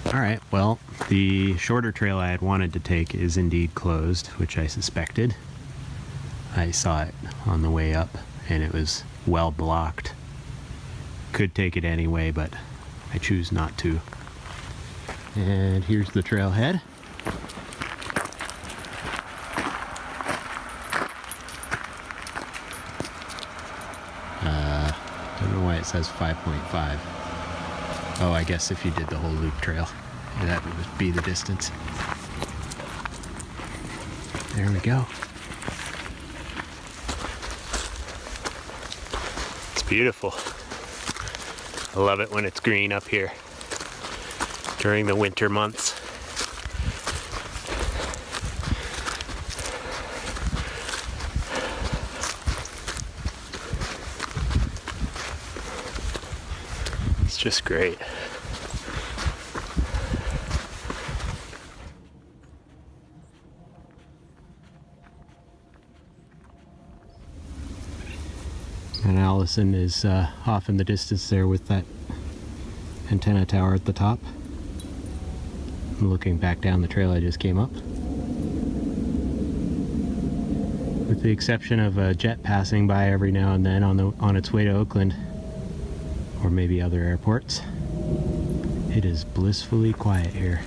Alright, well, the shorter trail I had wanted to take is indeed closed, which I suspected. I saw it on the way up and it was well blocked. Could take it anyway, but I choose not to. And here's the trailhead. I don't know why it says 5.5. Oh, I guess if you did the whole loop trail, that would be the distance. There we go. It's beautiful. I love it when it's green up here during the winter months. It's just great. And Allison is off in the distance there with that antenna tower at the top. I'm looking back down the trail I just came up. With the exception of a jet passing by every now and then on its way to Oakland, or maybe other airports, it is blissfully quiet here.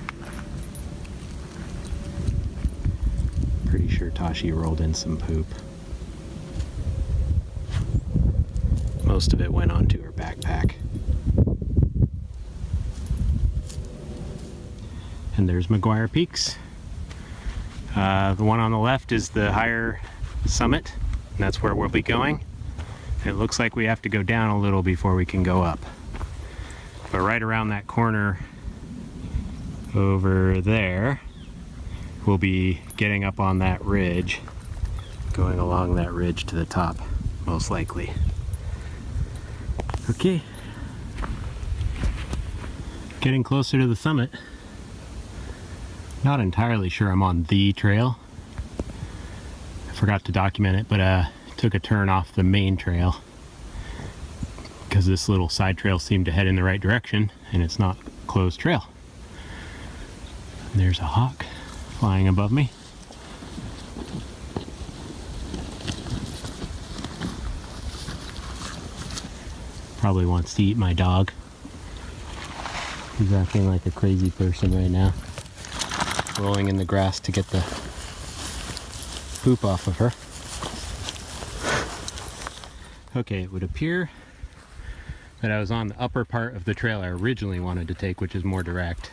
Pretty sure Tashi rolled in some poop. Most of it went onto her backpack. And there's Maguire Peaks. The one on the left is the higher summit, and that's where we'll be going. It looks like we have to go down a little before we can go up. But right around that corner over there, we'll be getting up on that ridge, going along that ridge to the top, most likely. Okay, getting closer to the summit. Not entirely sure I'm on the trail. I forgot to document it, but took a turn off the main trail because this little side trail seemed to head in the right direction, and it's not closed trail. And there's a hawk flying above me. Probably wants to eat my dog. He's acting like a crazy person right now, rolling in the grass to get the poop off of her. Okay, it would appear that I was on the upper part of the trail I originally wanted to take, which is more direct.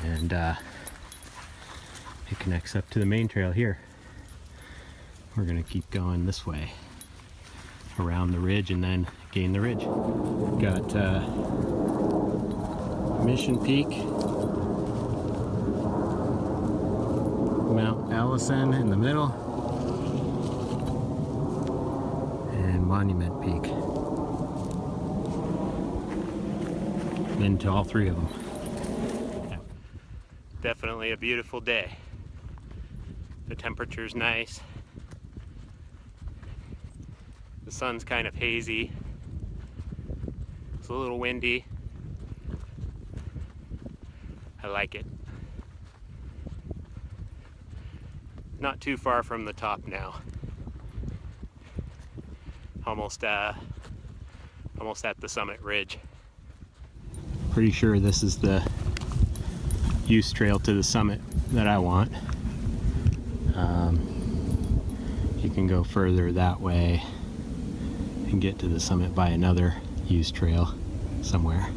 And it connects up to the main trail here. We're gonna keep going this way, around the ridge and then gain the ridge. Got Mission Peak, Mount Allison in the middle, and Monument Peak. Been to all three of them. Yeah. Definitely a beautiful day. The temperature's nice. The sun's kind of hazy. It's a little windy. I like it. Not too far from the top now. Almost at the summit ridge. Pretty sure this is the use trail to the summit that I want. You can go further that way and get to the summit by another use trail somewhere.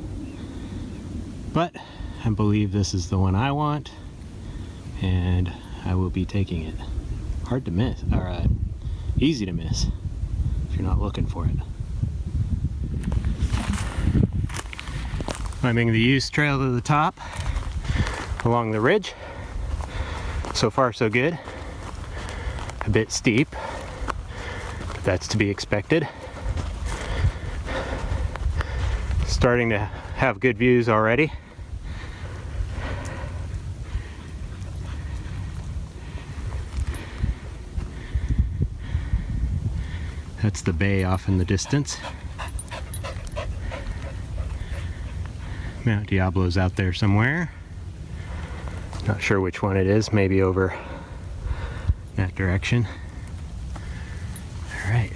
But I believe this is the one I want, and I will be taking it. Hard to miss, or easy to miss if you're not looking for it. Climbing the use trail to the top along the ridge. So far so good. A bit steep, but that's to be expected. Starting to have good views already. That's the bay off in the distance. Mount Diablo's out there somewhere. Not sure which one it is, maybe over that direction. All right,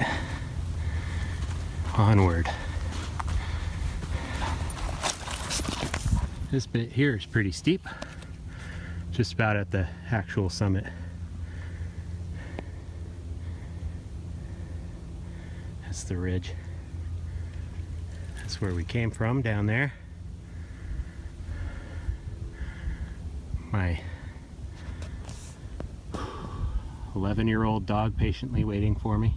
onward. This bit here is pretty steep, just about at the actual summit. That's the ridge. That's where we came from, down there. My 11-year-old dog patiently waiting for me.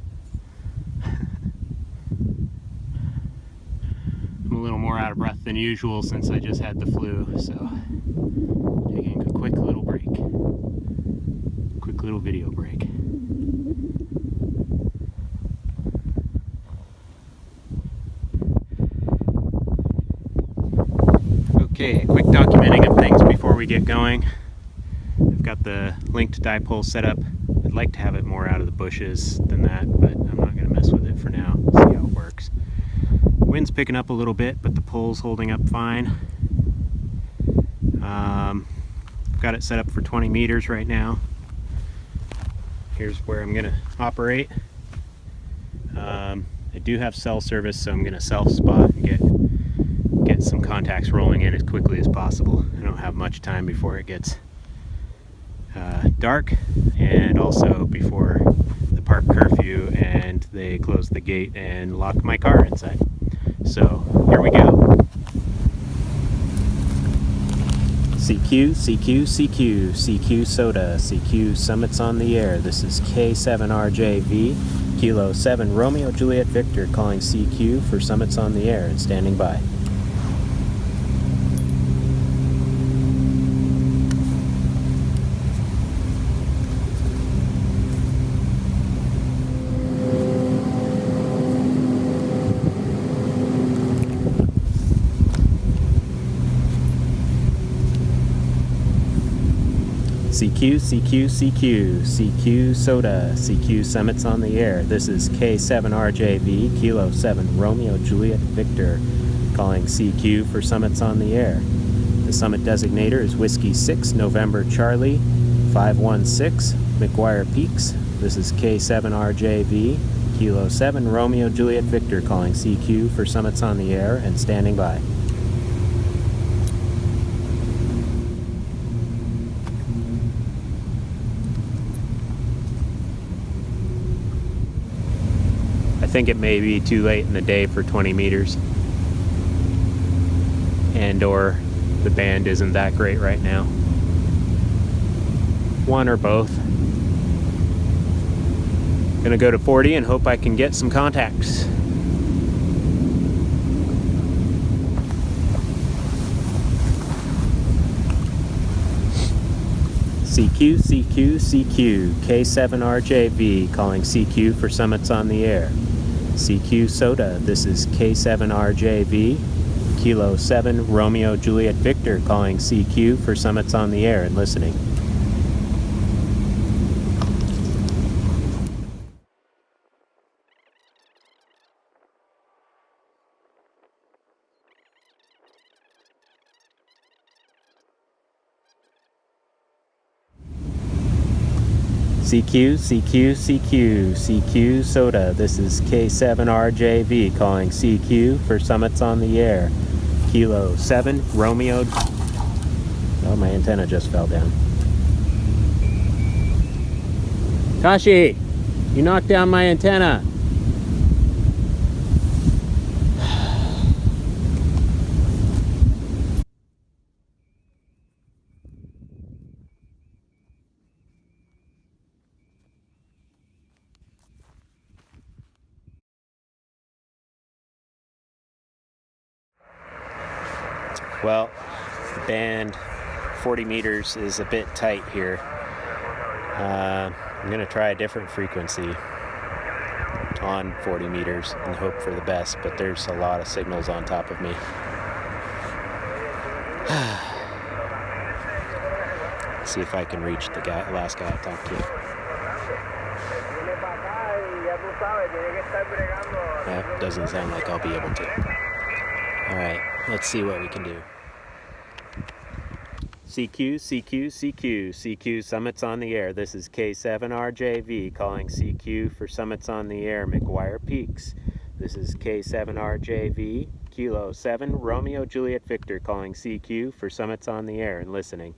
I'm a little more out of breath than usual since I just had the flu, so taking a quick little break. Quick little video break. Okay, quick documenting of things before we get going. I've got the linked dipole set up. I'd like to have it more out of the bushes than that, but I'm not going to mess with it for now. See how it works. Wind's picking up a little bit, but the pole's holding up fine. I've got it set up for 20 meters right now. Here's where I'm going to operate. I do have cell service, so I'm going to self-spot and get some contacts rolling in as quickly as possible. I don't have much time before it gets dark, and also before the park curfew and they close the gate and lock my car inside. So here we go. CQ, CQ, CQ, CQ SOTA, CQ Summits on the air. This is K7RJV, Kilo 7 Romeo Juliet Victor calling CQ for Summits on the air and standing by. CQ, CQ, CQ, CQ SOTA, CQ Summits on the air. This is K7RJV, Kilo 7 Romeo Juliet Victor, calling CQ for Summits on the air. The summit designator is Whiskey 6 November Charlie 516 Maguire Peaks. This is K7RJV, Kilo 7 Romeo Juliet Victor, calling CQ for Summits on the air and standing by. I think it may be too late in the day for 20 meters, and or the band isn't that great right now. One or both. Gonna go to 40 and hope I can get some contacts. CQ, CQ, CQ, K7RJV, calling CQ for Summits on the air. CQ SOTA, this is K7RJV, Kilo 7 Romeo Juliet Victor, calling CQ for Summits on the air and listening. CQ, CQ, CQ, CQ SOTA, this is K7RJV, calling CQ for Summits on the air. Kilo 7 Romeo... Oh, my antenna just fell down. Tashi, you knocked down my antenna. Well, the band 40 meters is a bit tight here. I'm going to try a different frequency on 40 meters and hope for the best, but there's a lot of signals on top of me. See if I can reach the last guy I talked to. That doesn't sound like I'll be able to. Alright, let's see what we can do. CQ, CQ, CQ, CQ Summits on the air. This is K7RJV calling CQ for Summits on the air, Maguire Peaks. This is K7RJV, Kilo 7, Romeo Juliet Victor calling CQ for Summits on the air and listening.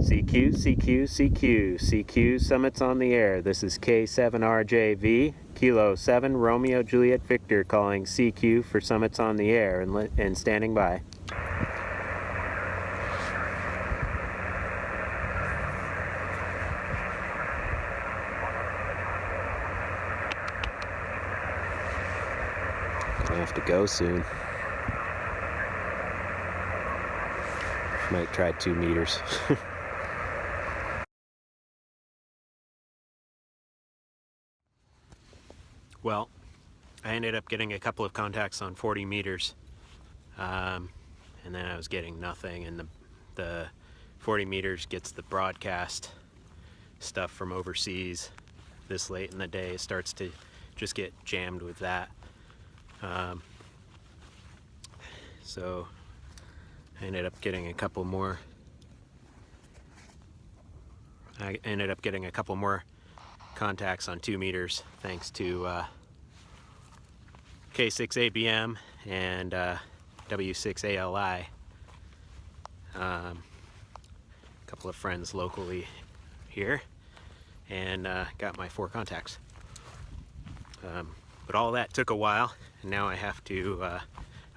CQ, CQ, CQ, CQ Summits on the air. This is K7RJV, Kilo 7, Romeo Juliet Victor calling CQ for Summits on the air and standing by. I have to go soon. Might try 2 meters. Well, I ended up getting a couple of contacts on 40 meters, and then I was getting nothing, and the 40 meters gets the broadcast stuff from overseas. This late in the day, it starts to just get jammed with that. So I ended up getting a couple more. Contacts on 2 meters thanks to K6ABM and W6ALI. A couple of friends locally here, and got my 4 contacts. But all that took a while, and now I have to,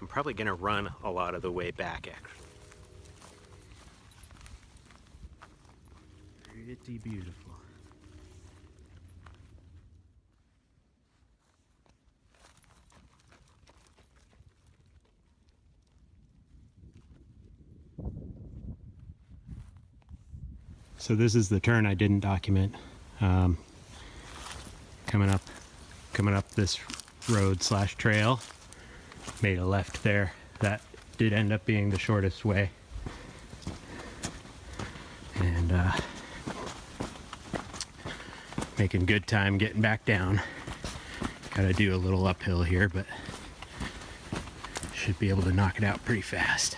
I'm probably going to run a lot of the way back, actually. Pretty beautiful. So this is the turn I didn't document. Coming up this road / trail, made a left there. That did end up being the shortest way. And making good time getting back down. Gotta do a little uphill here, but should be able to knock it out pretty fast.